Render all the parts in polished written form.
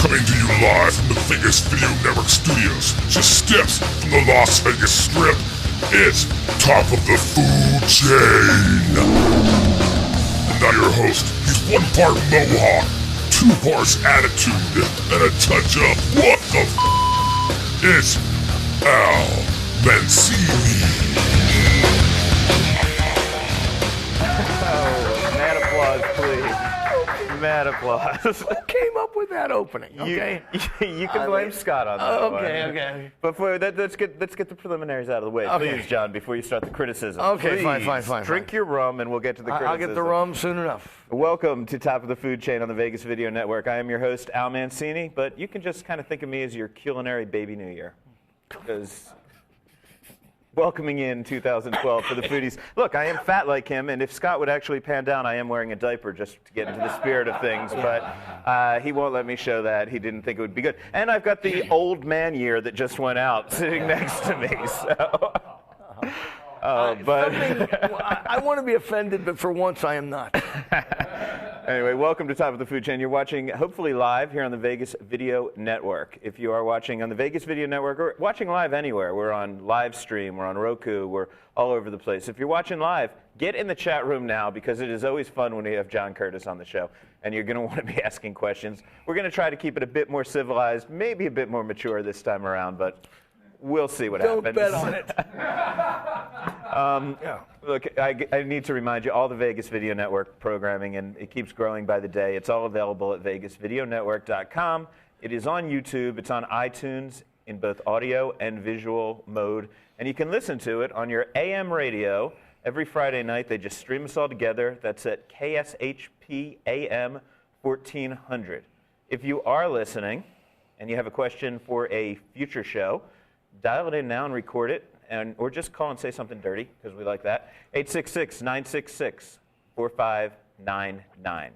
Coming to you live from the Vegas Video Network studios, just steps from the Las Vegas Strip, it's Top of the Food Chain. And now your host, he's 1 part Mohawk, 2 parts attitude, and a touch of what the It's Al Mancini. Oh, mad applause, please. Mad applause. Who came up with that opening? Okay. You can blame Scott on that one. Okay. Before let's get the preliminaries out of the way, please, John, before you start the criticism. Okay, please, fine. Drink your rum, and we'll get to the criticism. I'll get the rum soon enough. Welcome to Top of the Food Chain on the Vegas Video Network. I am your host, Al Mancini, but you can just kind of think of me as your culinary baby new year. Because welcoming in 2012 for the foodies. Look, I am fat like him, and if Scott would actually pan down, I am wearing a diaper just to get into the spirit of things, but he won't let me show that. He didn't think it would be good. And I've got the old man year that just went out sitting next to me, so... I want to be offended, but for once I am not. Anyway, welcome to Top of the Food Chain. You're watching, hopefully live, here on the Vegas Video Network. If you are watching on the Vegas Video Network or watching live anywhere, we're on live stream, we're on Roku, we're all over the place. If you're watching live, get in the chat room now because it is always fun when we have John Curtas on the show, and you're going to want to be asking questions. We're going to try to keep it a bit more civilized, maybe a bit more mature this time around, but we'll see what happens. Don't bet on it. Look, I need to remind you, all the Vegas Video Network programming, and it keeps growing by the day. It's all available at vegasvideonetwork.com. It is on YouTube. It's on iTunes in both audio and visual mode. And you can listen to it on your AM radio every Friday night. They just stream us all together. That's at KSHP AM 1400. If you are listening and you have a question for a future show, dial it in now and record it, or just call and say something dirty, because we like that. 866-966-4599.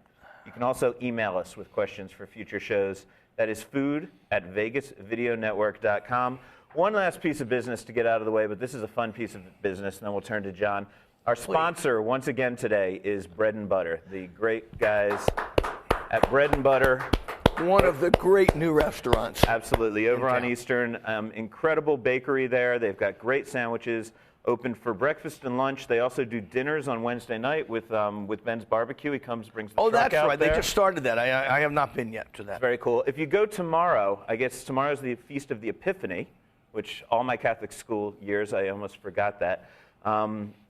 You can also email us with questions for future shows. That is food@vegasvideonetwork.com. One last piece of business to get out of the way, but this is a fun piece of business, and then we'll turn to John. Our sponsor, once again today, is Bread and Butter. The great guys at Bread and Butter. One of the great new restaurants. Absolutely. Over on Eastern. Incredible bakery there. They've got great sandwiches, open for breakfast and lunch. They also do dinners on Wednesday night with Ben's Barbecue. He brings the truck out. Oh, that's right. There. They just started that. I have not been yet to that. Very cool. If you go tomorrow, I guess tomorrow's the Feast of the Epiphany, which all my Catholic school years, I almost forgot that.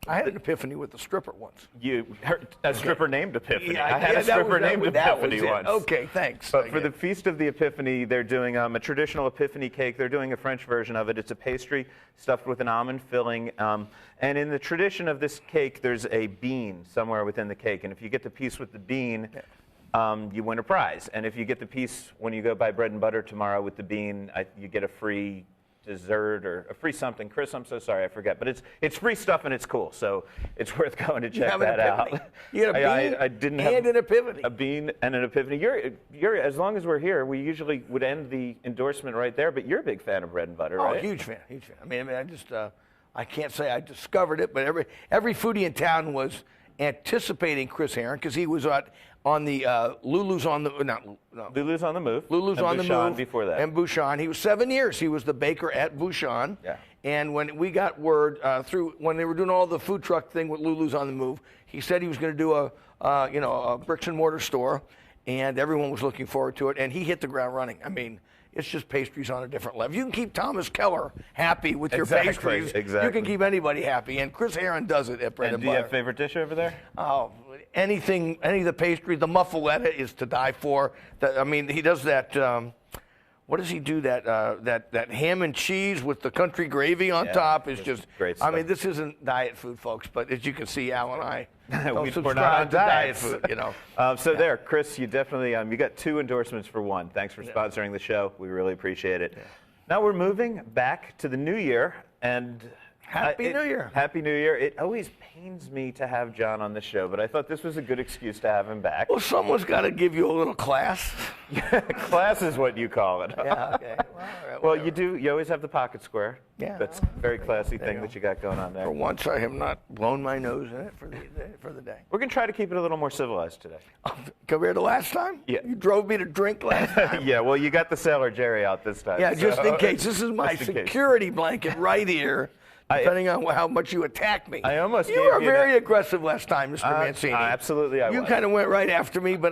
I had an epiphany with a stripper once. You heard a stripper named Epiphany. Yeah, I had a stripper named Epiphany once. Okay, thanks. But for the Feast of the Epiphany, they're doing a traditional Epiphany cake. They're doing a French version of it. It's a pastry stuffed with an almond filling. And in the tradition of this cake, there's a bean somewhere within the cake. And if you get the piece with the bean, you win a prize. And if you get the piece when you go buy Bread and Butter tomorrow with the bean, you get a free dessert or a free something. Chris, I'm so sorry, I forget. But it's free stuff and it's cool, so it's worth going to check that out. You had a bean I didn't and have an epiphany. A bean and an epiphany. You're as long as we're here, we usually would end the endorsement right there. But you're a big fan of Bread and Butter, right? Oh, huge fan. I mean, I just I can't say I discovered it, but every foodie in town was anticipating Chris Herron because he was on the Lulu's on the Lulu's on the Move. Lulu's and on the Bouchon Move before that. and Bouchon. He was 7 years. He was the baker at Bouchon. Yeah. And when we got word when they were doing all the food truck thing with Lulu's on the Move, he said he was going to do a bricks and mortar store, and everyone was looking forward to it. And he hit the ground running. I mean, it's just pastries on a different level. You can keep Thomas Keller happy with your pastries. Exactly. You can keep anybody happy, and Chris Herron does it at Bread and Do you Butter. have a favorite dish over there? Oh, any of the pastry, the muffaletta is to die for. I mean, he does that. What does he do? That ham and cheese with the country gravy on top is just great stuff. I mean, this isn't diet food, folks, but as you can see, Al and I don't We're subscribe not on to diet diets. food. You know. There, Chris, you definitely you got 2 endorsements for 1. Thanks for sponsoring the show. We really appreciate it. Now we're moving back to the new year, and Happy New Year. Happy New Year. It always pains me to have John on the show, but I thought this was a good excuse to have him back. Well, someone's got to give you a little class. Class is what you call it. Yeah, okay. Well, all right, Well, you do. You always have the pocket square. Yeah. That's a very classy thing that you got going on there. For once, I have not blown my nose in it for the day. We're going to try to keep it a little more civilized today. Compared to last time? Yeah. You drove me to drink last time? Yeah, well, you got the Sailor Jerry out this time. Yeah, just so- in case. This is my Just in case. security blanket right here, depending on how much you attack me. I almost You gave were you very aggressive last time, Mr. Mancini. Absolutely, I was. You kind of went right after me, but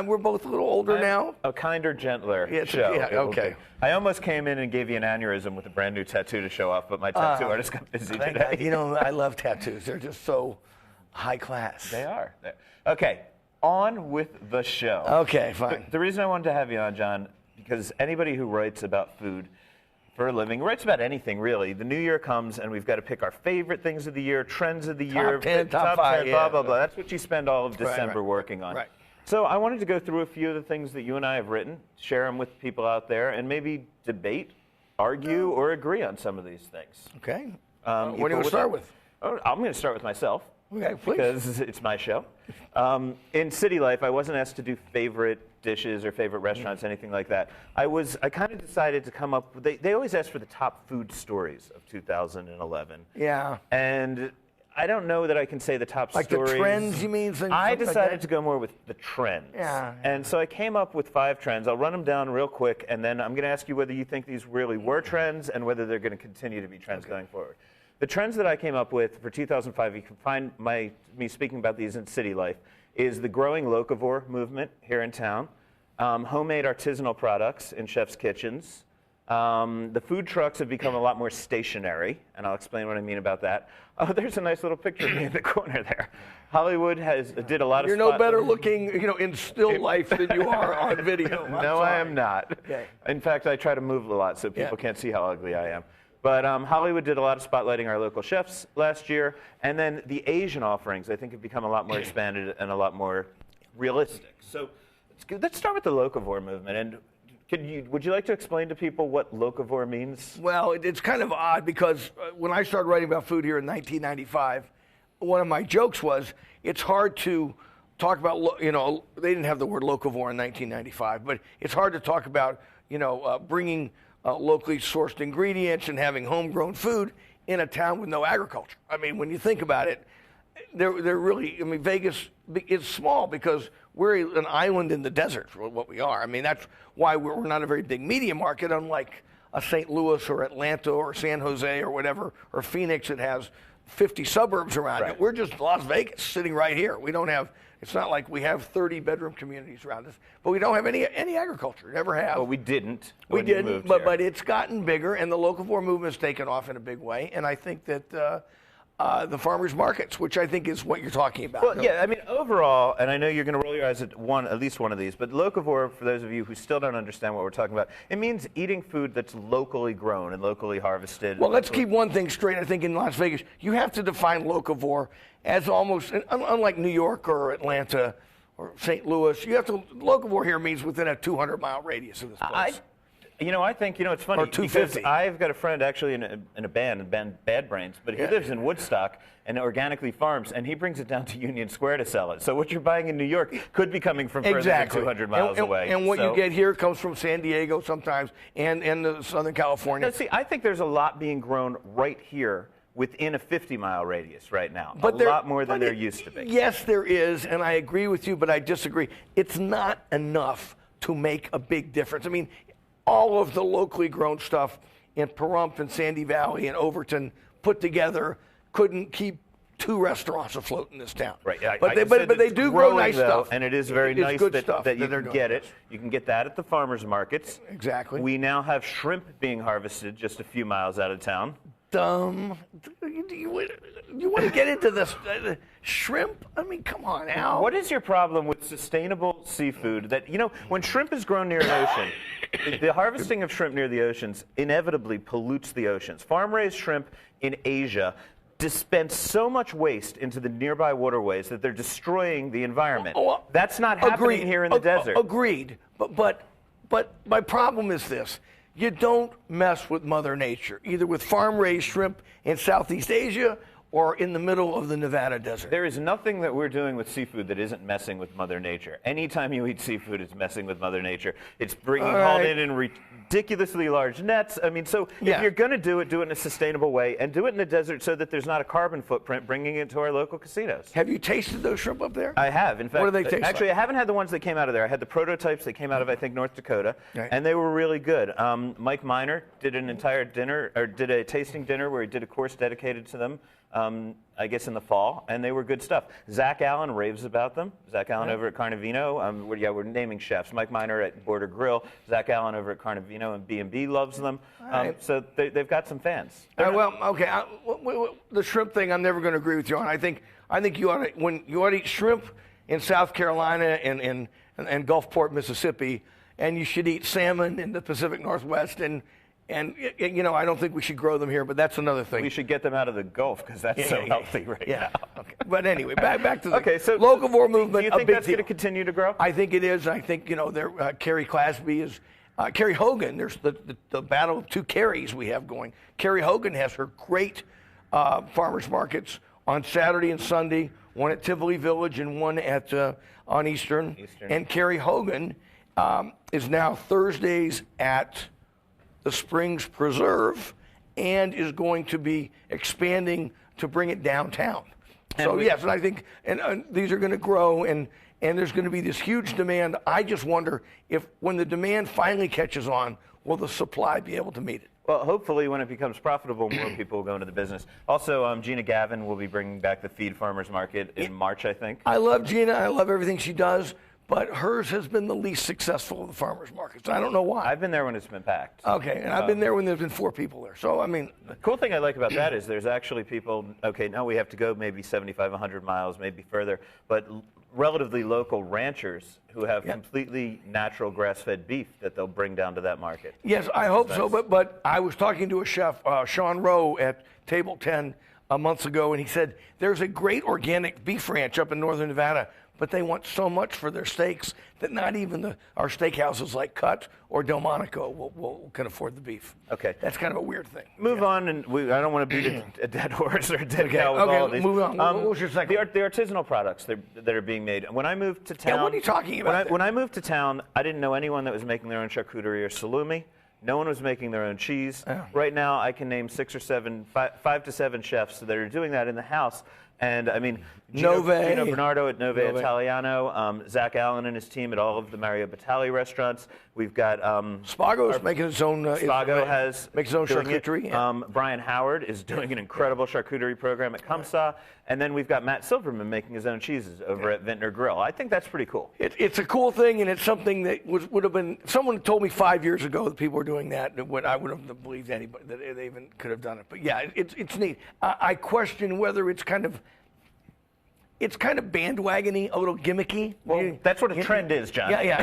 we're both a little older now. A kinder, gentler Yeah, show. yeah, it will okay. be. I almost came in and gave you an aneurysm with a brand new tattoo to show off, but my tattoo artist got busy Thank today. God. You know, I love tattoos. They're just so high class. They are. Okay, on with the show. Okay, fine. The reason I wanted to have you on, John, because anybody who writes about food for a living writes about anything, really. The new year comes, and we've got to pick our favorite things of the year, trends of the year, Top 10, top 5, 10, blah, yeah. blah, blah. That's what you spend all of Right, December right. working on. Right. So I wanted to go through a few of the things that you and I have written, share them with people out there, and maybe debate, argue, or agree on some of these things. Okay. You What do you cool want to with start that? with? Oh, I'm going to start with myself. Okay, please. Because it's my show. In city life, I wasn't asked to do favorite dishes or favorite restaurants, anything like that. I kind of decided to come up. They always ask for the top food stories of 2011. Yeah. And I don't know that I can say the top Like stories. the trends, you mean? I Something like decided that? to go more with the trends. Yeah. And so I came up with 5 trends. I'll run them down real quick, and then I'm going to ask you whether you think these really were trends and whether they're going to continue to be trends going forward. The trends that I came up with for 2005, you can find me speaking about these in city life, is the growing locavore movement here in town, homemade artisanal products in chefs' kitchens. The food trucks have become a lot more stationary, and I'll explain what I mean about that. Oh, there's a nice little picture of me in the corner there. Hollywood did a lot of You're no better looking, in still life than you are on video. No, I am not. Okay. In fact, I try to move a lot so people can't see how ugly I am. But Hollywood did a lot of spotlighting our local chefs last year. And then the Asian offerings, I think, have become a lot more expanded and a lot more realistic. So let's start with the locavore movement. And would you like to explain to people what locavore means? Well, it's kind of odd because when I started writing about food here in 1995, one of my jokes was it's hard to talk about, they didn't have the word locavore in 1995, but it's hard to talk about, bringing locally sourced ingredients and having homegrown food in a town with no agriculture. I mean, when you think about it, they're really, Vegas is small because we're an island in the desert, for what we are. I mean, that's why we're not a very big media market, unlike a St. Louis or Atlanta or San Jose or whatever, or Phoenix that has 50 suburbs around it. We're just Las Vegas sitting right here. We don't have, it's not like we have 30 bedroom communities around us, but we don't have any agriculture, never have. Well, we didn't. We when you didn't, moved but here. it's gotten bigger, and the locavore movement's taken off in a big way. And I think that the farmers markets, which I think is what you're talking about. Well, yeah, I mean, overall, and I know you're going to roll your eyes at least one of these, but locavore, for those of you who still don't understand what we're talking about, it means eating food that's locally grown and locally harvested. Well, let's keep one thing straight. I think in Las Vegas, you have to define locavore as almost, unlike New York or Atlanta or St. Louis, locavore here means within a 200-mile radius of this place. I think, it's funny. Or 250. Because I've got a friend actually in a band Bad Brains, but he lives in Woodstock and organically farms, and he brings it down to Union Square to sell it. So what you're buying in New York could be coming from further than 200 miles away. And what you get here comes from San Diego sometimes and Southern California. Now, see, I think there's a lot being grown right here within a 50-mile radius right now. A lot more than there used to be. Yes, there is, and I agree with you, but I disagree. It's not enough to make a big difference. I mean, all of the locally grown stuff in Pahrump and Sandy Valley and Overton put together couldn't keep 2 restaurants afloat in this town. Right. But they do grow nice stuff. And it is very nice good that stuff you they're can doing. get it. You can get that at the farmers markets. Exactly. We now have shrimp being harvested just a few miles out of town. You want to get into this shrimp? I mean, come on, Al. What is your problem with sustainable seafood? That when shrimp is grown near an ocean, the harvesting of shrimp near the oceans inevitably pollutes the oceans. Farm-raised shrimp in Asia dispense so much waste into the nearby waterways that they're destroying the environment. That's not happening here in the desert. Agreed. But my problem is this. you don't mess with Mother Nature, either with farm-raised shrimp in Southeast Asia or in the middle of the Nevada desert. There is nothing that we're doing with seafood that isn't messing with Mother Nature. Anytime you eat seafood, it's messing with Mother Nature. It's bringing hauled in ridiculously large nets. I mean, so if you're going to do it in a sustainable way, and do it in the desert so that there's not a carbon footprint bringing it to our local casinos. Have you tasted those shrimp up there? I have. In fact, what do they taste actually, like? I haven't had the ones that came out of there. I had the prototypes that came out of, I think, North Dakota, and they were really good. Mike Miner did an entire dinner, or did a tasting dinner where he did a course dedicated to them. I guess in the fall, and they were good stuff. Zach Allen raves about them. Zach Allen over at Carnivino. We're naming chefs. Mike Miner at Border Grill. Zach Allen over at Carnivino and B&B loves them. So they've got some fans. The shrimp thing, I'm never going to agree with you on. I think you ought to, when you ought to eat shrimp in South Carolina and Gulfport, Mississippi, and you should eat salmon in the Pacific Northwest and I don't think we should grow them here, but that's another thing. We should get them out of the Gulf because that's so healthy right now. Okay. But anyway, back to the locavore movement. Do you think that's going to continue to grow? I think it is. I think Kerry Clasby is. Kerry Hogan. There's the battle of two Kerrys we have going. Kerry Hogan has her great farmers markets on Saturday and Sunday. One at Tivoli Village and one at on Eastern. And Kerry Hogan is now Thursdays at the Springs Preserve, and is going to be expanding to bring it downtown. So yes, and I think these are going to grow, and there's going to be this huge demand. I just wonder if when the demand finally catches on, will the supply be able to meet it? Well, hopefully when it becomes profitable, more people will go into the business. Also, Gina Gavin will be bringing back the Feed Farmers Market in March, I think. I love Gina. I love everything she does. But hers has been the least successful of the farmers markets. I don't know why. I've been there when it's been packed. Okay, and I've been there when there's been 4 people there. So, I mean. The cool thing I like about that is there's actually people, now we have to go maybe 75, 100 miles, maybe further, but relatively local ranchers who have completely natural grass-fed beef that they'll bring down to that market. Yes, I hope so. But I was talking to a chef, Sean Rowe, at Table 10 months ago, and he said there's a great organic beef ranch up in northern Nevada, but they want so much for their steaks that not even our steakhouses like Cut or Delmonico can afford the beef. Okay. That's kind of a weird thing. Move on, and I don't want to beat a dead horse or a dead cow with all of these. Move on. What was your second? The artisanal products that are being made. When I moved to town. Yeah, what are you talking about? When I moved to town, I didn't know anyone that was making their own charcuterie or salumi. No one was making their own cheese. Yeah. Right now, I can name 5 to 7 chefs that are doing that in the house. And I mean, Gino Bernardo at Nove Italiano, Zach Allen and his team at all of the Mario Batali restaurants. We've got Spago's making its own. Spago makes its own charcuterie. Brian Howard is doing an incredible charcuterie program at Kumsa, and then we've got Matt Silverman making his own cheeses over at Vintner Grill. I think that's pretty cool. It's a cool thing, and it's something that would have been. Someone told me 5 years ago that people were doing that. I wouldn't have believed anybody that they even could have done it. But yeah, it's neat. I question whether it's kind of bandwagony, a little gimmicky. Well, that's what a trend is, John. Yeah,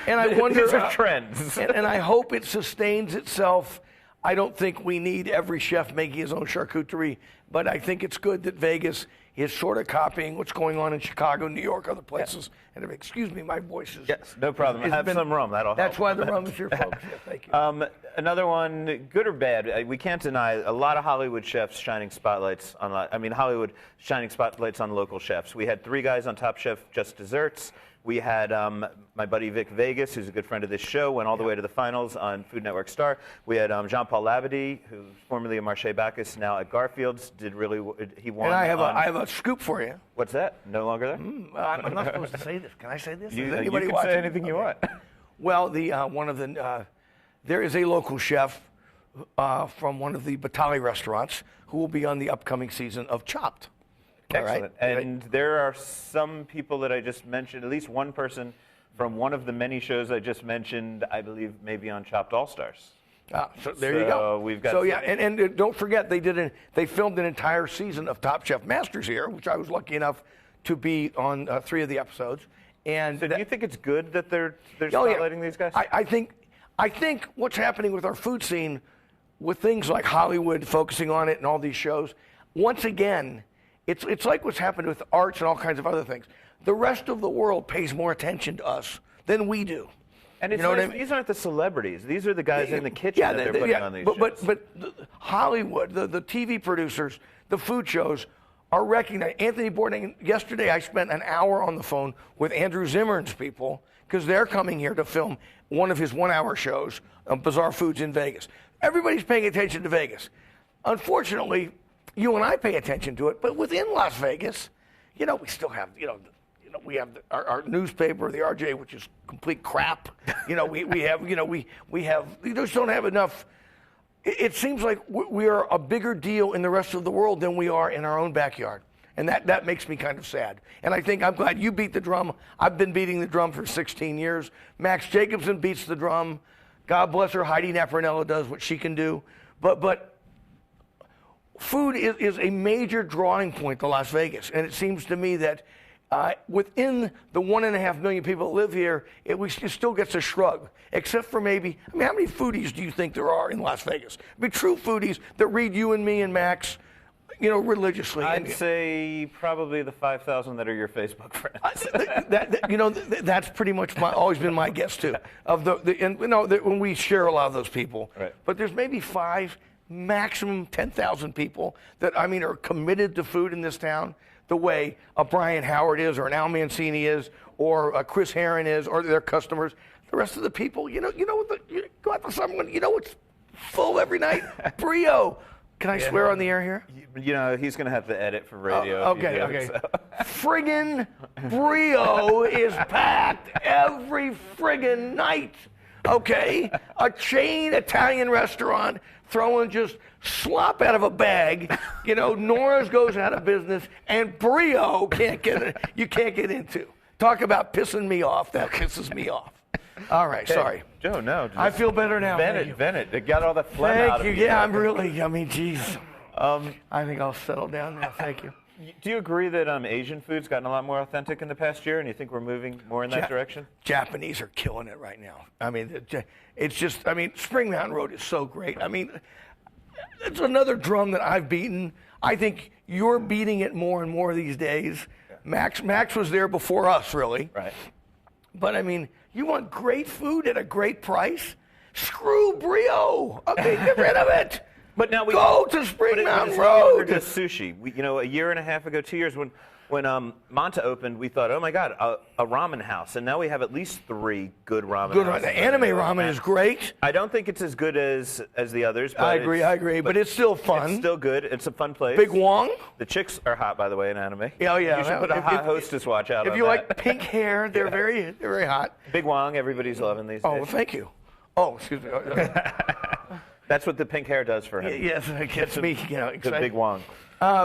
and I wonder. These are trends. and I hope it sustains itself. I don't think we need every chef making his own charcuterie, but I think it's good that Vegas is sort of copying what's going on in Chicago, New York, other places. And excuse me, my voice is. Yes, no problem. Have some rum. That'll help. That's why the rum is here, folks. Yeah, thank you. Another one, good or bad, we can't deny a lot of Hollywood chefs shining spotlights on. Hollywood shining spotlights on local chefs. We had 3 guys on Top Chef Just Desserts. We had my buddy Vic Vegas, who's a good friend of this show, went all the way to the finals on Food Network Star. We had Jean-Paul Labadie, who's formerly of Marché Bacchus, now at Garfield's, he won. And I have a scoop for you. What's that? No longer there? I'm not supposed to say this. Can I say this? You can say anything you want. Well, there is a local chef from one of the Batali restaurants who will be on the upcoming season of Chopped. Excellent. Right. And there are some people that I just mentioned, at least one person from one of the many shows I just mentioned, I believe maybe on Chopped All-Stars. So there you go. We've got and don't forget they filmed an entire season of Top Chef Masters here, which I was lucky enough to be on 3 of the episodes. And so do you think it's good that they're spotlighting these guys? I think what's happening with our food scene, with things like Hollywood focusing on it and all these shows, once again, it's like what's happened with arts and all kinds of other things. The rest of the world pays more attention to us than we do. And it's you know what I mean? These aren't the celebrities. These are the guys in the kitchen that they're putting on these shows. But Hollywood, the TV producers, the food shows are recognized. Anthony Bourdain, yesterday I spent an hour on the phone with Andrew Zimmern's people because they're coming here to film one of his 1-hour shows, Bizarre Foods in Vegas. Everybody's paying attention to Vegas. Unfortunately, you and I pay attention to it, but within Las Vegas, we still have, we have our newspaper, the RJ, which is complete crap. We just don't have enough. It seems like we are a bigger deal in the rest of the world than we are in our own backyard. And that makes me kind of sad. And I think I'm glad you beat the drum. I've been beating the drum for 16 years. Max Jacobson beats the drum. God bless her, Heidi Napranella does what she can do. But food is a major drawing point to Las Vegas. And it seems to me that within the 1.5 million people that live here, it still gets a shrug, except for maybe, how many foodies do you think there are in Las Vegas? True foodies that read you and me and Max, religiously. I'd say probably the 5,000 that are your Facebook friends. That's pretty much always been my guess too. When we share a lot of those people, right. But there's maybe 5, maximum 10,000 people that are committed to food in this town, the way a Brian Howard is, or an Al Mancini is, or a Chris Herron is, or their customers. The rest of the people, you go out to someone, what's full every night? Brio. Can I swear on the air here? He's going to have to edit for radio. Okay. So. Friggin' Brio is packed every friggin' night. Okay? A chain Italian restaurant throwing just slop out of a bag. Nora's goes out of business, and Brio you can't get into. Talk about pissing me off. That pisses me off. All right, sorry. Joe, no. I feel better now. Vent it. It got all the phlegm out of you. you. Yeah, I'm really, geez. I think I'll settle down now. Thank you. Do you agree that Asian food's gotten a lot more authentic in the past year, and you think we're moving more in that direction? Japanese are killing it right now. It's just, Spring Mountain Road is so great. It's another drum that I've beaten. I think you're beating it more and more these days. Yeah. Max was there before us, really. Right. But you want great food at a great price? Screw Brio. Okay, get rid of it. But now go to Spring Mountain Road. To sushi. A year and a half ago, 2 years, when Manta opened, we thought, oh my God, a ramen house, and now we have at least 3 good ramen houses. The anime ramen is great. I don't think it's as good as the others. But I agree, but it's still fun. It's still good. It's a fun place. Big Wong. The chicks are hot, by the way, in anime. Yeah. You should put a hot hostess watch out. If you like pink hair, they're very hot. Big Wong, everybody's loving these days. Oh, well, thank you. Oh, excuse me. That's what the pink hair does for him. Yes, it gets me excited. The Big Wong.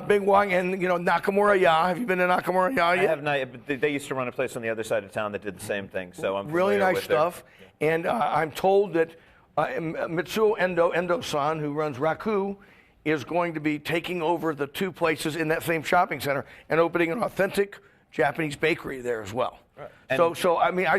Big Wong and Nakamura Ya. Have you been to Nakamura Ya yet? I have not. But they used to run a place on the other side of town that did the same thing. So I'm really nice with stuff. And I'm told that Mitsuo Endo-san, who runs Raku, is going to be taking over the 2 places in that same shopping center and opening an authentic Japanese bakery there as well. Right. I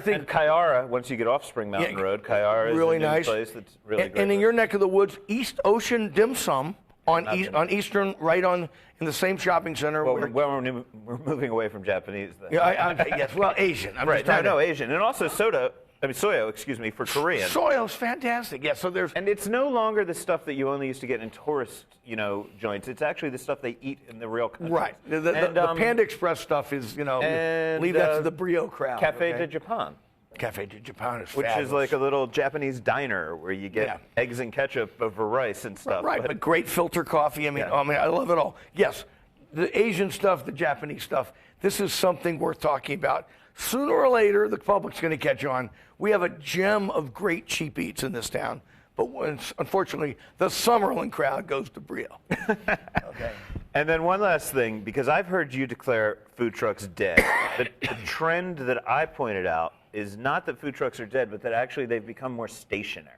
think. And Kayara, once you get off Spring Mountain Road, Kayara is really a new nice place that's really great. And in your neck of the woods, East Ocean Dim Sum on Eastern, right on in the same shopping center. Well, we're moving away from Japanese then. Yeah, yes. Well, Asian. Asian, and also soyo, for Korean. Soyo's fantastic. Yeah, so there's. And it's no longer the stuff that you only used to get in tourist, joints. It's actually the stuff they eat in the real country. Right. The Panda Express stuff is, leave that to the Brio crowd. Cafe de Japan. Cafe de Japan is Which fabulous. is like a little Japanese diner where you get eggs and ketchup over rice and stuff. Right, but great filter coffee. I love it all. Yes, the Asian stuff, the Japanese stuff, this is something worth talking about. Sooner or later, the public's going to catch on. We have a gem of great cheap eats in this town, but unfortunately, the Summerlin crowd goes to Brio. Okay. And then one last thing, because I've heard you declare food trucks dead. The trend that I pointed out is not that food trucks are dead, but that actually they've become more stationary.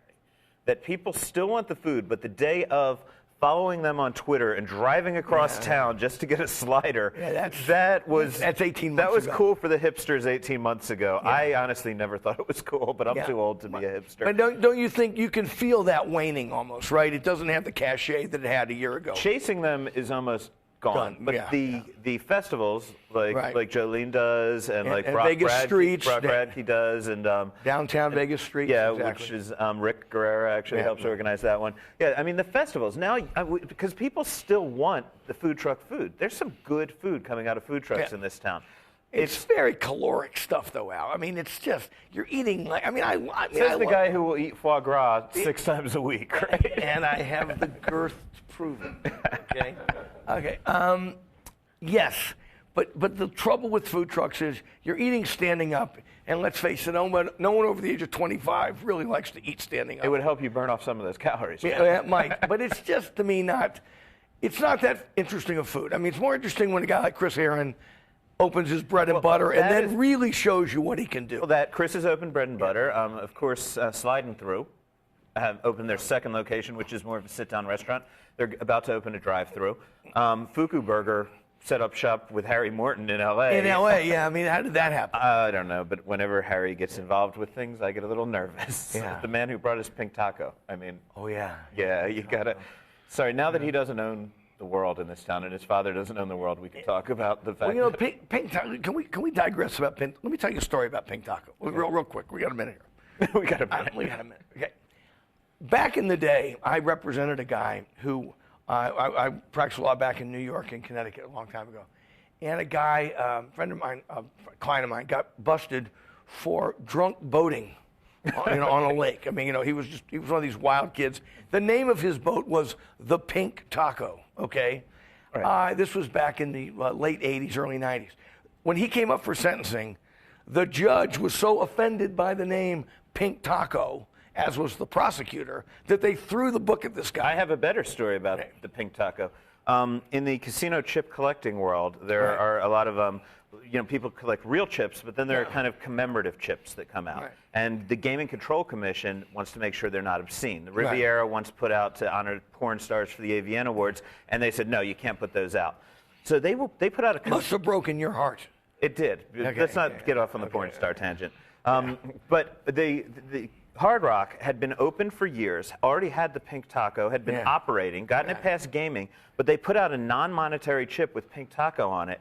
That people still want the food, but the day of following them on Twitter and driving across town just to get a slider, that's 18 months That was ago. cool for the hipsters 18 months ago. Yeah. I honestly never thought it was cool, but I'm too old to be a hipster. But don't you think you can feel that waning almost, right? It doesn't have the cachet that it had a year ago. Chasing them is almost gone. But yeah, the festivals, like Jolene does, and like Brock Vegas Bradke, Streets, does, and downtown Vegas Streets. Yeah, exactly. which is Rick Guerrera actually helps organize that one. Yeah, I mean the festivals now, because people still want the food truck food. There's some good food coming out of food trucks in this town. It's very caloric stuff, though, Al. I mean, it's just you're eating like. I mean, Says the guy who will eat foie gras 6 times a week, right? And I have the girth to prove it. Okay. Okay. Yes, but the trouble with food trucks is you're eating standing up, and let's face it, no one over the age of 25 really likes to eat standing up. It would help you burn off some of those calories. Yeah, it might, but it's just to me not. It's not that interesting of food. I mean, it's more interesting when a guy like Chris Aaron opens his bread and butter and then really shows you what he can do. Well, that Chris has opened bread and butter. Of course, Slide and Through have opened their second location, which is more of a sit-down restaurant. They're about to open a drive-through. Fuku Burger set up shop with Harry Morton in L.A. In L.A., yeah. I mean, how did that happen? I don't know, but whenever Harry gets involved with things, I get a little nervous. Yeah. The man who brought us Pink Taco. I mean. Oh, yeah. Yeah, you gotta. Sorry, now that he doesn't own the world in this town, and his father doesn't own the world, we can talk about the fact. Well, you know, Pink Taco. Can we digress about Pink? Let me tell you a story about Pink Taco, real quick. We got a minute here. We got a minute. Okay. Back in the day, I represented a guy who I practiced law back in New York and Connecticut a long time ago, and a guy, friend of mine, client of mine, got busted for drunk boating. On a lake. I mean, he was one of these wild kids. The name of his boat was the Pink Taco. Okay, right. This was back in the late '80s, early '90s. When he came up for sentencing, the judge was so offended by the name Pink Taco, as was the prosecutor, that they threw the book at this guy. I have a better story about the Pink Taco. In the casino chip collecting world, there are a lot of people collect real chips, but then there are kind of commemorative chips that come out. Right. And the Gaming Control Commission wants to make sure they're not obscene. The Riviera once put out to honor porn stars for the AVN Awards, and they said, no, you can't put those out. So they put out a... Must have broken your heart. It did. Let's not get off on the porn star tangent. But the Hard Rock had been open for years, already had the Pink Taco, had been operating, gotten it past gaming, but they put out a non-monetary chip with Pink Taco on it.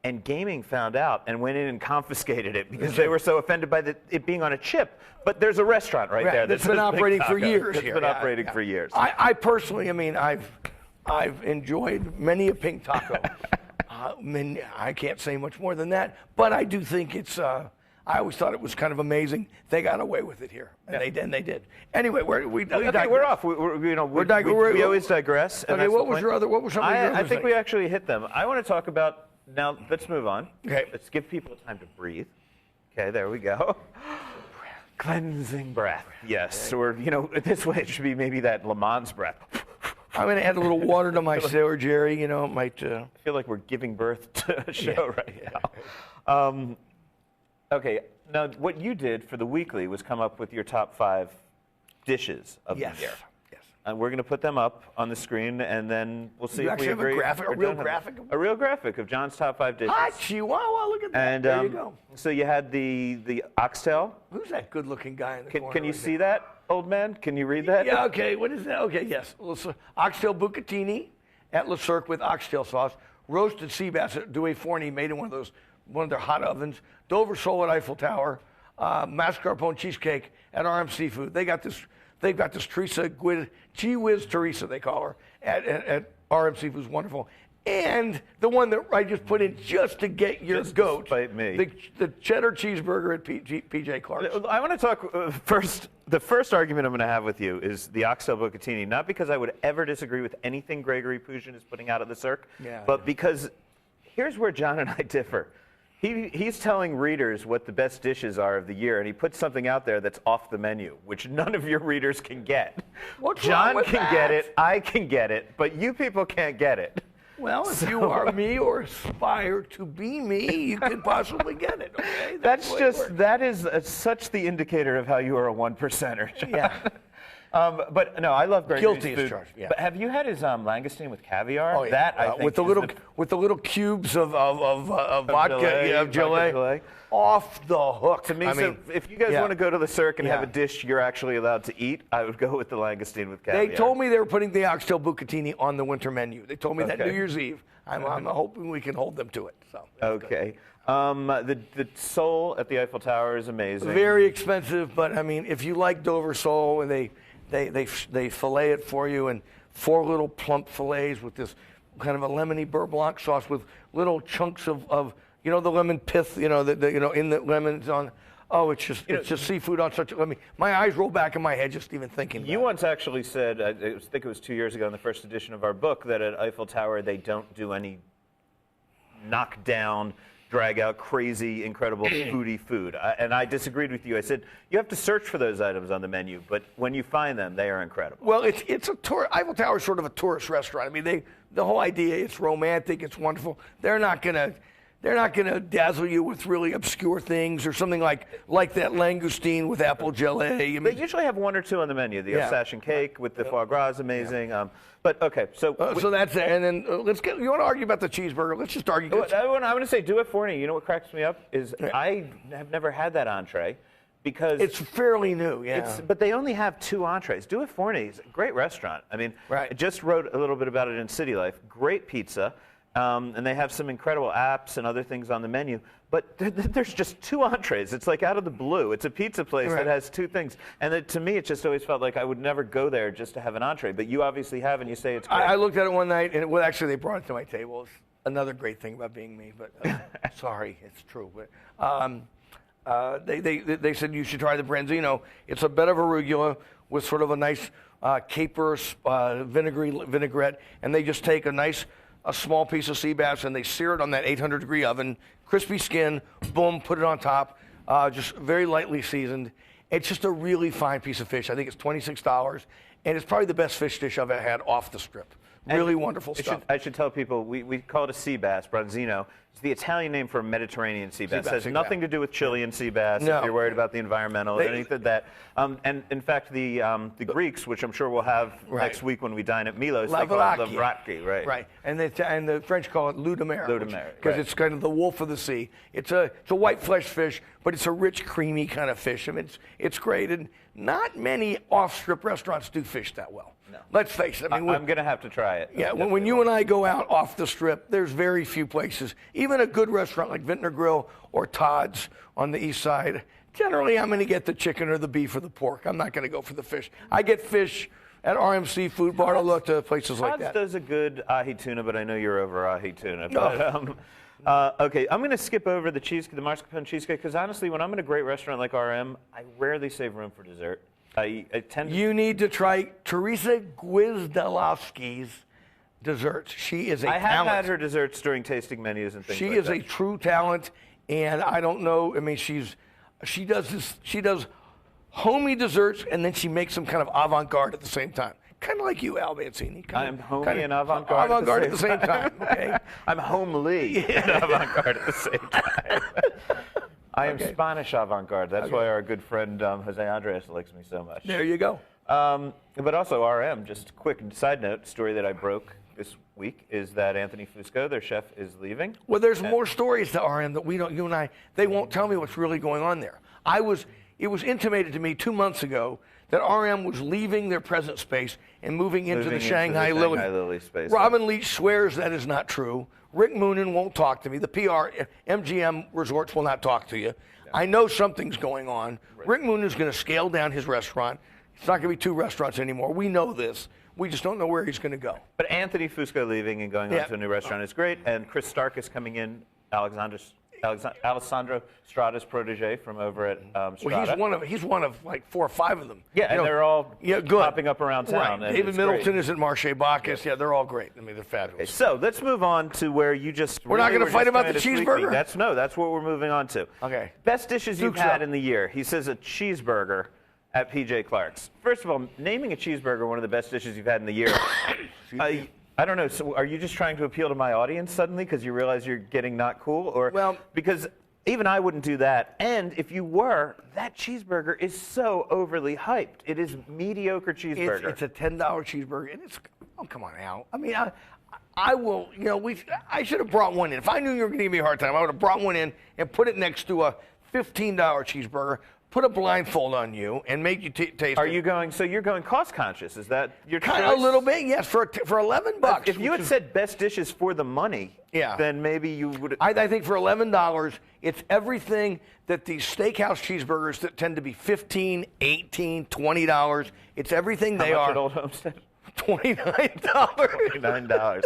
And gaming found out and went in and confiscated it because they were so offended by it being on a chip. But there's a restaurant right there that's been operating for years. It's been operating for years. I personally, I mean, I've enjoyed many a Pink Taco. I can't say much more than that, but I do think it's. I always thought it was kind of amazing. They got away with it here, and they did. Anyway, we're off. We always digress. Okay, what was some of your other I think we actually hit them. I want to talk about. Now, let's move on. Okay. Let's give people time to breathe. Okay, there we go. Cleansing breath. Yes, or, this way it should be maybe that Le Mans breath. I'm going to add a little water to my sour, Jerry. It might... I feel like we're giving birth to a show right now. Okay, now what you did for the weekly was come up with your top 5 dishes of the year. Yes. And we're going to put them up on the screen, and then we'll see if we agree. You actually have a graphic? A real graphic of John's top 5 dishes. Hi, Chihuahua, look at that. And, there you go. So you had the oxtail. Who's that good-looking guy in the corner? Can you see that, old man? Can you read that? Yeah, okay. What is that? Okay, yes. Oxtail bucatini at Le Cirque with oxtail sauce. Roasted sea bass at Douai Fourni, made in one of their hot ovens. Dover sole at Eiffel Tower. Mascarpone cheesecake at RM Seafood. They've got this Teresa Gee Whiz Teresa, they call her, at RM Seafood's wonderful. And the one that I just put in just to get your goat. Despite me. The cheddar cheeseburger at PJ Clark's. I want to talk first. The first argument I'm going to have with you is the oxtail bucatini, not because I would ever disagree with anything Gregory Poujin is putting out at the Cirque, but because here's where John and I differ. He's telling readers what the best dishes are of the year, and he puts something out there that's off the menu, which none of your readers can get. John can get it, I can get it, but you people can't get it. Well, if you are me or aspire to be me, you can possibly get it. Okay, that is such the indicator of how you are a one percenter, John. Yeah. But no, I love Gregory's Guilty food. as charged, yeah. But have you had his langoustine with caviar? Oh, yeah. That I think with the little cubes of vodka, gelée, gelée. gelée. Off the hook. To me, so if you guys want to go to the Cirque and have a dish you're actually allowed to eat, I would go with the langoustine with caviar. They told me they were putting the oxtail bucatini on the winter menu. They told me that New Year's Eve. I'm hoping we can hold them to it. So okay. The sole at the Eiffel Tower is amazing. Very expensive, but I mean, if you like Dover sole, and they fillet it for you in 4 little plump fillets with this kind of a lemony beurre blanc sauce with little chunks of the lemon pith, in the lemons on. Oh, it's just seafood on such. I mean, my eyes roll back in my head just even thinking about it. You once actually said, I think it was 2 years ago in the first edition of our book, that at Eiffel Tower they don't do any knockdown, drag out, crazy, incredible foodie food. And I disagreed with you. I said you have to search for those items on the menu, but when you find them, they are incredible. Well, it's a tour. Eiffel Tower is sort of a tourist restaurant. I mean, the whole idea, it's romantic, it's wonderful. They're not gonna dazzle you with really obscure things or something like that langoustine with apple gelée. I mean, they usually have 1 or 2 on the menu. The Alsatian cake with the foie gras is amazing. But okay, so that's it. And then you want to argue about the cheeseburger? Let's just argue. I want to say, do it for me. You know what cracks me up is I have never had that entree because it's fairly new. Yeah, but they only have 2 entrees. Do it for me. It's a great restaurant. I mean, I just wrote a little bit about it in City Life. Great pizza. And they have some incredible apps and other things on the menu. But there's just 2 entrees. It's like out of the blue. It's a pizza place that has 2 things. And to me, it just always felt like I would never go there just to have an entree. But you obviously have, and you say it's great. I looked at it one night, and actually they brought it to my table. It's another great thing about being me. But sorry, it's true. But they said you should try the branzino. It's a bed of arugula with sort of a nice caper vinaigrette. And they just take a small piece of sea bass, and they sear it on that 800-degree oven, crispy skin, boom, put it on top, just very lightly seasoned. It's just a really fine piece of fish. I think it's $26, and it's probably the best fish dish I've ever had off the strip. Really wonderful stuff. I should tell people, we call it a sea bass, branzino. It's the Italian name for a Mediterranean sea bass. It has nothing to do with Chilean sea bass, if you're worried about the environmental, anything like that. And in fact, the Greeks, which I'm sure we'll have next week when we dine at Milos, they call it lavraki, right? Right, and the French call it loup de mer. Loup de mer, because it's kind of the wolf of the sea. It's a white flesh fish, but it's a rich, creamy kind of fish. I mean, it's great, and not many off-strip restaurants do fish that well. No. Let's face it. I mean, I'm going to have to try it. Yeah, when you and I go out off the strip, there's very few places. Even a good restaurant like Vintner Grill or Todd's on the east side, generally I'm going to get the chicken or the beef or the pork. I'm not going to go for the fish. I get fish at RMC Food Bar. I'll look to places like that. Todd's does a good ahi tuna, but I know you're over ahi tuna. But, okay, I'm going to skip over the mascarpone cheesecake because honestly, when I'm in a great restaurant like RM, I rarely save room for dessert. I tend to... You need to try Teresa Gwizdalowski's desserts. She is a talent. I have had her desserts during tasting menus and things like that. She is a true talent, and I don't know. I mean, she does homey desserts, and then she makes them kind of avant-garde at the same time. Kind of like you, Al Mancini. I'm homey and avant-garde at the same time. Okay? I'm homely and avant-garde at the same time. I am Spanish avant-garde. That's why our good friend Jose Andres likes me so much. There you go. But also RM, just a quick side note, story that I broke this week is that Anthony Fusco, their chef, is leaving. Well, there's more stories to RM that we don't, you and I, they won't tell me what's really going on there. It was intimated to me 2 months ago that RM was leaving their present space and moving into the Shanghai Lily space. Robin Leach swears that is not true. Rick Moonen won't talk to me. The PR, MGM Resorts will not talk to you. Yeah. I know something's going on. Right. Rick Moonen's going to scale down his restaurant. It's not going to be 2 restaurants anymore. We know this. We just don't know where he's going to go. But Anthony Fusco leaving and going on to a new restaurant is great. And Chris Stark is coming in, Alessandro Strada's protege from over at Strada. Well, he's one of like 4 or 5 of them. Yeah, and they're all popping up around town. Right. David Middleton is at Marche Bacchus. Yeah, they're all great. I mean, they're fabulous. Okay, so let's move on to where you just... We're not going to fight about the cheeseburger? That's what we're moving on to. Okay. Best dishes you've had in the year. He says a cheeseburger at PJ Clark's. First of all, naming a cheeseburger one of the best dishes you've had in the year... I don't know. So, are you just trying to appeal to my audience suddenly because you realize you're getting not cool, or because Even I wouldn't do that. And if you were, that cheeseburger is so overly hyped. It is mediocre cheeseburger. It's a $10 cheeseburger, and it's, oh, come on, Al. I mean, I will, you know, I should have brought one in. If I knew you were going to give me a hard time, I would have brought one in and put it next to a $15 cheeseburger, put a blindfold on you, and make you taste it. Are you going, so you're going cost conscious? Is that your choice? Kind of a little bit, yes, for $11. If you had said best dishes for the money, then maybe you would. I think for $11, it's everything that these steakhouse cheeseburgers that tend to be $15, $18, $20. It's everything they How much are. at Old Homestead? $29. $29.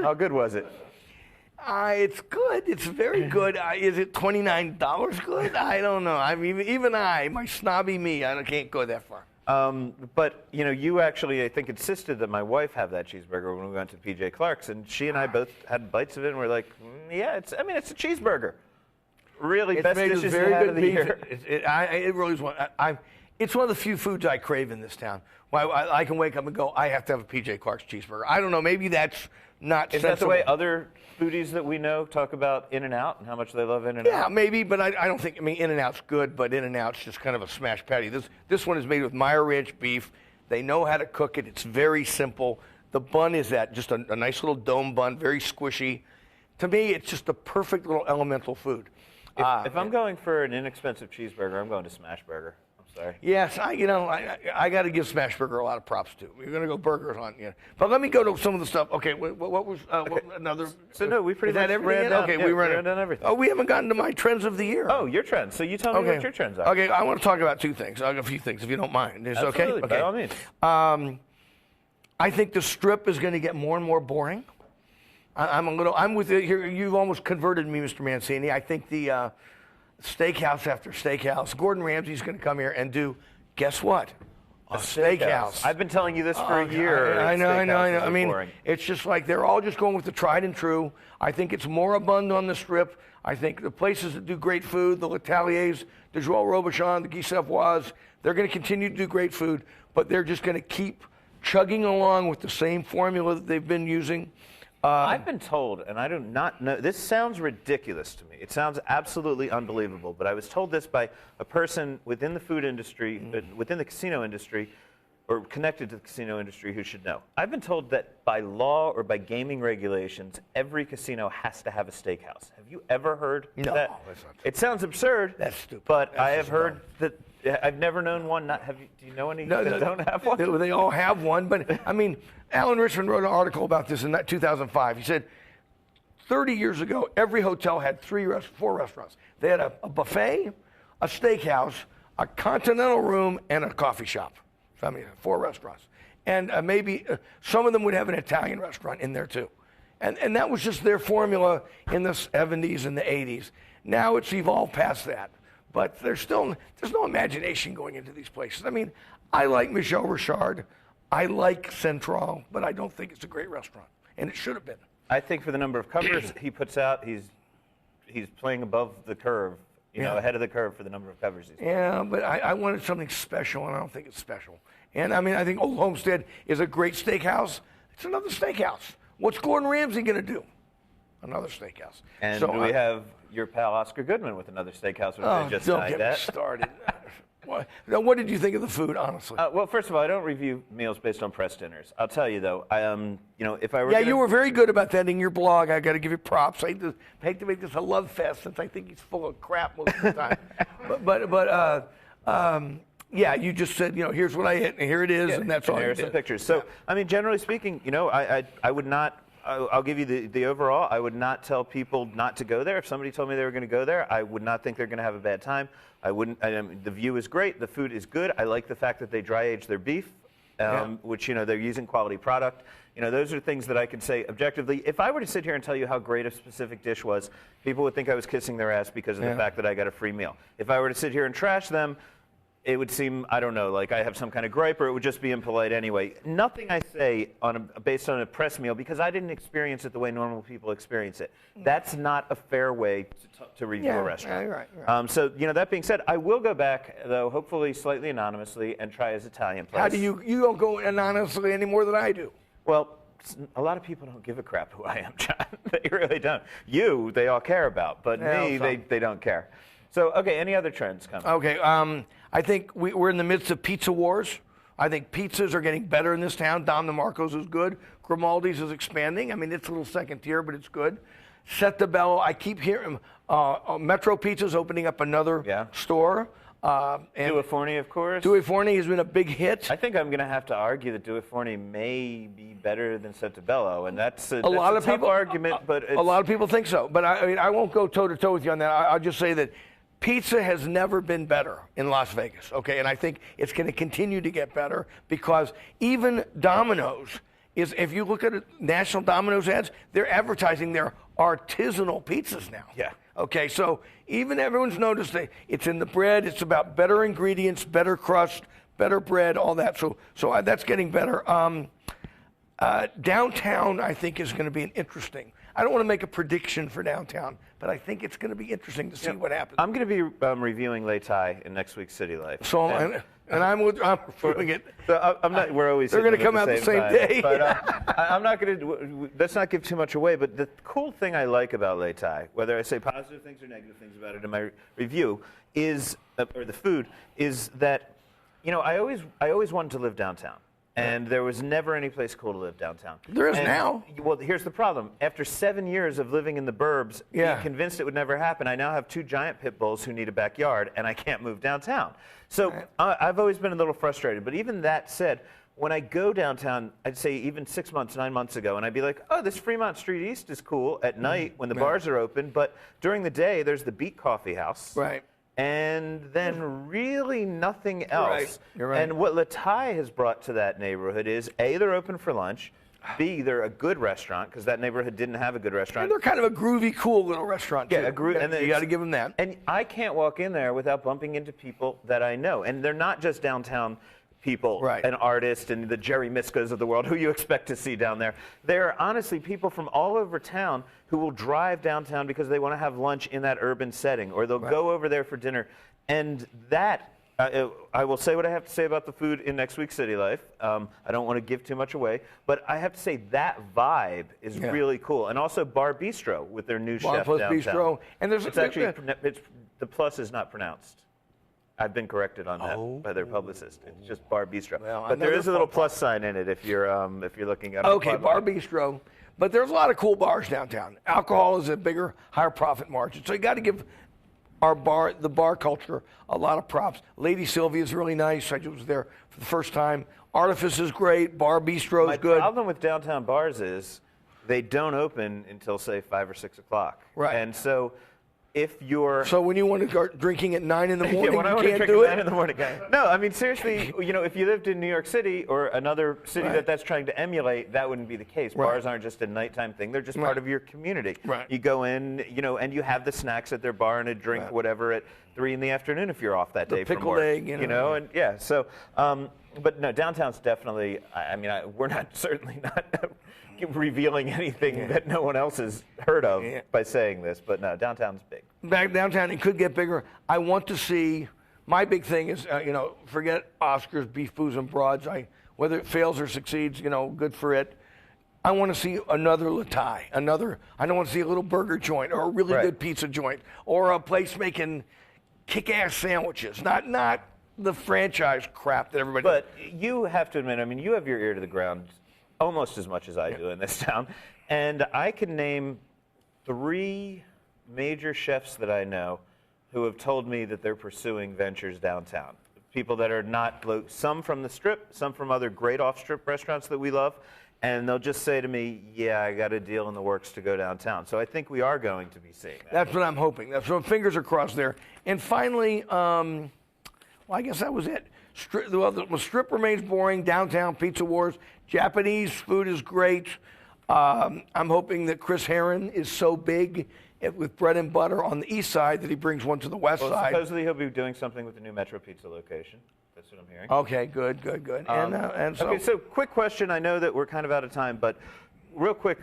How good was it? It's good. It's very good. Is it $29 good? I don't know. I mean, even my snobby me, I can't go that far. But, you know, you actually, I think, insisted that my wife have that cheeseburger when we went to P.J. Clark's, and she and I both had bites of it, and we're like, yeah, it's a cheeseburger. Really, best dishes you had of the year. It really is one. It's one of the few foods I crave in this town. I can wake up and go, I have to have a P.J. Clark's cheeseburger. I don't know. Maybe that's not sensible. Is that the way other foodies that we know talk about In-N-Out and how much they love In-N-Out? Yeah, maybe, but I don't think, I mean, In-N-Out's good, but In-N-Out's just kind of a smash patty. This one is made with Meyer Ranch beef. They know how to cook it. It's very simple. The bun is just a nice little dome bun, very squishy. To me, it's just a perfect little elemental food. If I'm going for an inexpensive cheeseburger, I'm going to Smashburger. Sorry. Yes, I got to give Smashburger a lot of props too. We're going to go burgers on, But let me go to some of the stuff. Okay, what was another? So no, we pretty much ran down. Okay, we ran down everything. Oh, we haven't gotten to my trends of the year. Oh, your trends. So you tell me what your trends are. Okay, I want to talk about two things. A few things, if you don't mind. Is Absolutely, okay? By all means. I think the Strip is going to get more and more boring. I'm with you here. You've almost converted me, Mr. Mancini. I think the steakhouse after steakhouse. Gordon Ramsay's going to come here and do, guess what? A steakhouse. I've been telling you this for a year. I know. I mean, boring. It's just like they're all just going with the tried and true. I think it's more abundant on the Strip. I think the places that do great food, the L'Ateliers, the Joël Robuchon, the Guy Savoy's, they're going to continue to do great food, but they're just going to keep chugging along with the same formula that they've been using. I've been told, and I do not know, this sounds ridiculous to me. It sounds absolutely unbelievable, but I was told this by a person within the food industry, within the casino industry, or connected to the casino industry who should know. I've been told that by law or by gaming regulations, every casino has to have a steakhouse. Have you ever heard that? No, that's not true. It sounds absurd. That's stupid. But I have heard that. I've never known one. Do you know any that don't have one? They all have one, but I mean, Alan Richmond wrote an article about this in 2005. He said 30 years ago, every hotel had 4 restaurants. They had a buffet, a steakhouse, a continental room, and a coffee shop. So, I mean, 4 restaurants. And maybe some of them would have an Italian restaurant in there too. And that was just their formula in the 70s and the 80s. Now it's evolved past that. But there's no imagination going into these places. I mean, I like Michel Richard. I like Central, but I don't think it's a great restaurant. And it should have been. I think for the number of covers he puts out, he's playing above the curve, ahead of the curve for the number of covers he's playing. Yeah, but I wanted something special, and I don't think it's special. And I mean, I think Old Homestead is a great steakhouse. It's another steakhouse. What's Gordon Ramsay going to do? Another steakhouse. And so, we have your pal Oscar Goodman with another steakhouse, which I just don't get me started. Now, what did you think of the food, honestly? Well, first of all, I don't review meals based on press dinners. I'll tell you though, if I were you were very good about that in your blog. I got to give you props. I hate to make this a love fest since I think he's full of crap most of the time. but you just said, here's what I ate, and here it is, and that's all. Here are some pictures. So, I mean, generally speaking, I would not. I'll give you the overall. I would not tell people not to go there. If somebody told me they were going to go there, I would not think they're going to have a bad time. I wouldn't. The view is great. The food is good. I like the fact that they dry age their beef, which they're using quality product. Those are things that I can say objectively. If I were to sit here and tell you how great a specific dish was, people would think I was kissing their ass because of the fact that I got a free meal. If I were to sit here and trash them, it would seem, I don't know, like I have some kind of gripe, or it would just be impolite anyway. Nothing I say based on a press meal, because I didn't experience it the way normal people experience it. That's not a fair way to review a restaurant. Right. So, that being said, I will go back, though, hopefully slightly anonymously, and try his Italian place. How do you don't go anonymously any more than I do? Well, a lot of people don't give a crap who I am, John. They really don't. You, they all care about, but me, they don't care. So, okay, any other trends coming? Okay, I think we're in the midst of pizza wars. I think pizzas are getting better in this town. Don DeMarco's is good. Grimaldi's is expanding. I mean, it's a little second tier, but it's good. Set the Bello. I keep hearing Metro Pizza's opening up another store. And Due Forni, of course. Due Forni has been a big hit. I think I'm going to have to argue that Due Forni may be better than Settebello, and that's a tough argument. But a lot of people think so. But I mean, I won't go toe to toe with you on that. I'll just say that pizza has never been better in Las Vegas. Okay, and I think it's going to continue to get better because even Domino's is. If you look at national Domino's ads, they're advertising their artisanal pizzas now. Yeah. Okay, so even everyone's noticed that it's in the bread. It's about better ingredients, better crust, better bread, all that. So that's getting better. Downtown, I think, is going to be an interesting. I don't want to make a prediction for downtown, but I think it's going to be interesting to see what happens. I'm going to be reviewing Lei Tai in next week's City Life. So I'm reviewing it. So I'm not. We're always. They're going to come out the same day. But I'm not going to. Let's not give too much away. But the cool thing I like about Lei Tai, whether I say positive things or negative things about it in my review, is or the food is that, I always wanted to live downtown. And there was never any place cool to live downtown. There is now. Well, here's the problem. After 7 years of living in the burbs, being convinced it would never happen, I now have 2 giant pit bulls who need a backyard, and I can't move downtown. So I've always been a little frustrated. But even that said, when I go downtown, I'd say even 6 months, 9 months ago, and I'd be like, oh, this Fremont Street East is cool at night when the bars are open. But during the day, there's the Beat Coffee House. Right. And then really nothing else. You're right. And what Lei Tai has brought to that neighborhood is, A, they're open for lunch. B, they're a good restaurant, because that neighborhood didn't have a good restaurant. And they're kind of a groovy, cool little restaurant, too. Yeah, and you got to give them that. And I can't walk in there without bumping into people that I know. And they're not just downtown people, an artist and the Jerry Miskas of the world who you expect to see down there. They're honestly people from all over town who will drive downtown because they want to have lunch in that urban setting, or they'll go over there for dinner. And that, I will say what I have to say about the food in next week's City Life. I don't want to give too much away, but I have to say that vibe is really cool. And also Bar Bistro with their new chef downtown. Bistro. And there's the plus is not pronounced. I've been corrected on that by their publicist. It's just Bar Bistro. Well, but there is a little plus sign in it if you're looking at it. Okay, Bar Bistro. But there's a lot of cool bars downtown. Alcohol is a bigger, higher profit margin. So you got to give the bar culture a lot of props. Lady Sylvia is really nice. I was there for the first time. Artifice is great. Bar Bistro is good. My problem with downtown bars is they don't open until, say, 5 or 6 o'clock. Right. And so if you're... So when you want to go drinking at 9 in the morning, when I you want to can't drink do at it? 9 in the morning. No, I mean, seriously, if you lived in New York City or another city that's trying to emulate, that wouldn't be the case. Bars aren't just a nighttime thing. They're just part of your community. Right. You go in, and you have the snacks at their bar and a drink, whatever, at 3 in the afternoon if you're off that day from work. Pickled egg, and so... but no, downtown's definitely, we're certainly not revealing anything that no one else has heard of by saying this, but no, downtown's big. Back downtown, it could get bigger. I want to see, my big thing is, forget Oscars, beef, booze, and broads. Whether it fails or succeeds, good for it. I want to see another Lei Tai, I don't want to see a little burger joint or a really good pizza joint or a place making kick-ass sandwiches, not the franchise crap that everybody... But you have to admit, you have your ear to the ground almost as much as I do in this town. And I can name 3 major chefs that I know who have told me that they're pursuing ventures downtown. People that are not, some from the Strip, some from other great off-Strip restaurants that we love. And they'll just say to me, yeah, I got a deal in the works to go downtown. So I think we are going to be seeing that. That's what I'm hoping. So fingers are crossed there. And finally... Well, I guess that was it. Strip remains boring. Downtown pizza wars. Japanese food is great. I'm hoping that Chris Herron is so big with bread and butter on the east side that he brings one to the west side. Supposedly he'll be doing something with the new Metro Pizza location. That's what I'm hearing. Okay, good. So quick question. I know that we're kind of out of time, but real quick,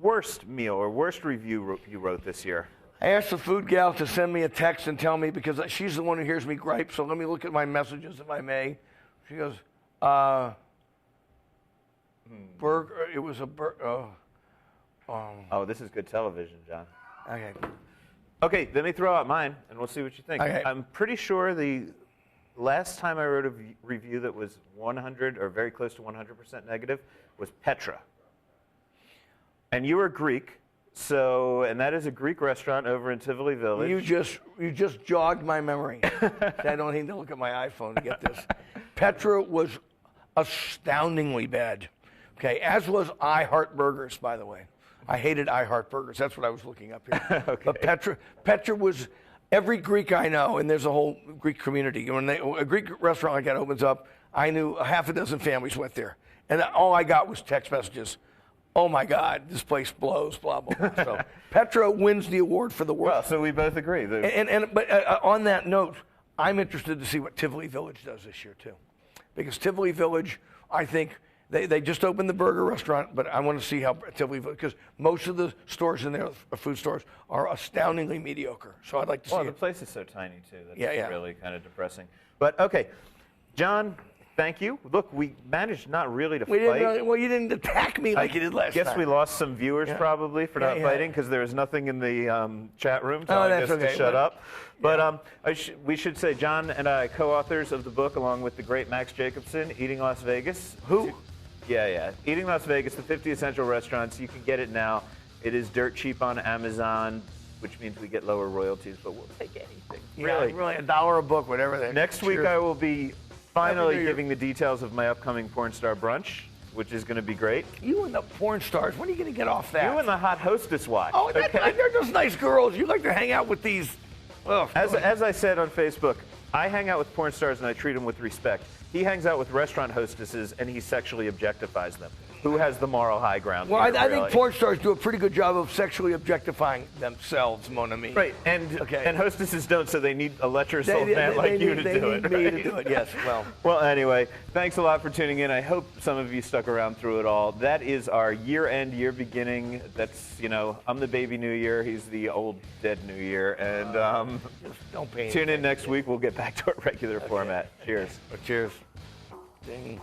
worst meal or worst review you wrote this year? I asked the food gal to send me a text and tell me, because she's the one who hears me gripe, so let me look at my messages if I may. She goes, burger. It was a burger. Oh, this is good television, John. Okay. Okay, let me throw out mine, and we'll see what you think. Okay. I'm pretty sure the last time I wrote a review that was 100 or very close to 100% negative was Petra. And you were Greek, and that is a Greek restaurant over in Tivoli Village. You just jogged my memory. I don't need to look at my iPhone to get this. Petra was astoundingly bad. Okay, as was I Heart Burgers, by the way. I hated I Heart Burgers. That's what I was looking up here. Okay. But Petra was every Greek I know, and there's a whole Greek community. When a Greek restaurant like that opens up, I knew a half a dozen families went there, and all I got was text messages. Oh my God, this place blows, blah, blah, blah. So Petra wins the award for the worst. Well, so we both agree. But on that note, I'm interested to see what Tivoli Village does this year, too. Because Tivoli Village, I think, they just opened the burger restaurant, but I want to see how Tivoli Village, because most of the stores in there, food stores, are astoundingly mediocre. So I'd like to see the place is so tiny, too. That's really kind of depressing. But, okay, John, thank you. Look, we managed not really to fight. You didn't attack me like you did last time. I guess we lost some viewers probably for not fighting because there was nothing in the chat room telling us to shut up. But we should say John and I, co-authors of the book, along with the great Max Jacobson, Eating Las Vegas. Who? Yeah. Eating Las Vegas, the 50 Essential Restaurants. You can get it now. It is dirt cheap on Amazon, which means we get lower royalties, but we'll take anything. Really $1 a book, whatever. Next week I will be finally giving the details of my upcoming porn star brunch, which is going to be great. You and the porn stars, when are you going to get off that? You and the hot hostess watch. Oh, they're just nice girls. You like to hang out with these. As I said on Facebook, I hang out with porn stars and I treat them with respect. He hangs out with restaurant hostesses and he sexually objectifies them. Who has the moral high ground? Well, I think porn stars do a pretty good job of sexually objectifying themselves, mon ami. Right, and hostesses don't, so they need a lecherous-old man like you to do it. They need me to do it, yes. Well, anyway, thanks a lot for tuning in. I hope some of you stuck around through it all. That is our year-end, year beginning. That's, I'm the baby New Year. He's the old, dead New Year. And don't pay tune in next week. We'll get back to our regular format. Cheers. Cheers. Ding.